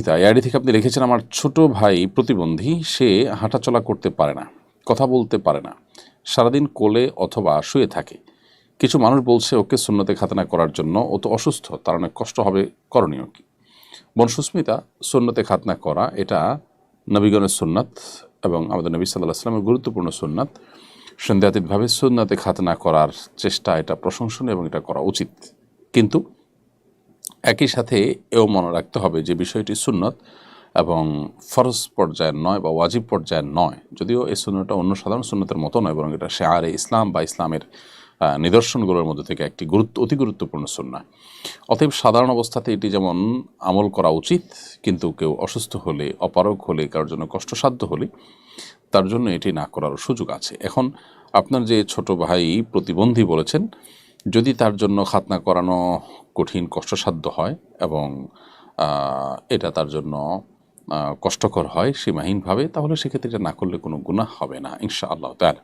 মধুস্মিতা এই আইডি থেকে আপনি লিখেছেন, আমার ছোট ভাই প্রতিবন্ধী, সে হাঁটাচলা করতে পারে না, কথা বলতে পারে না, সারাদিন কোলে অথবা শুয়ে থাকে। কিছু মানুষ বলছে ওকে সুন্নতে খাতনা করার জন্য, ও তো অসুস্থ, তার অনেক কষ্ট হবে, করণীয় কি? বোন সুস্মিতা, সুন্নতে খাতনা করা এটা নবীগণের সুন্নাত এবং আমাদের নবী সাল্লাল্লাহু আলাইহি ওয়াসাল্লামের গুরুত্বপূর্ণ সুন্নাত। সন্দেহাতীতভাবে সুন্নতে খাতনা করার চেষ্টা এটা প্রশংসনীয় এবং এটা করা উচিত, কিন্তু একই সাথে এও মনে রাখতে হবে যে বিষয়টি সুন্নত এবং ফরজ পর্যায়ের নয় বা ওয়াজিব পর্যায়ের নয়। যদিও এই সুন্নতটা অন্য সাধারণ সুন্নতের মতো নয়, বরং এটা শেয়ারে ইসলাম বা ইসলামের নিদর্শনগুলোর মধ্যে থেকে একটি অতি গুরুত্বপূর্ণ সুন্নাহ। অতএব সাধারণ অবস্থাতে এটি যেমন আমল করা উচিত, কিন্তু কেউ অসুস্থ হলে, অপারগ হলে, কারোর জন্য কষ্টসাধ্য হলে তার জন্য এটি না করার সুযোগ আছে। এখন আপনার যে ছোট ভাই প্রতিবন্ধী বলেছেন, যদি তার জন্য খাতনা করানো কঠিন কষ্টসাধ্য হয় এবং এটা তার জন্য কষ্টকর হয় সীমাহীনভাবে, তাহলে সেক্ষেত্রে এটা না করলে কোনো গুনাহ হবে না ইনশাআল্লাহ তাআলা।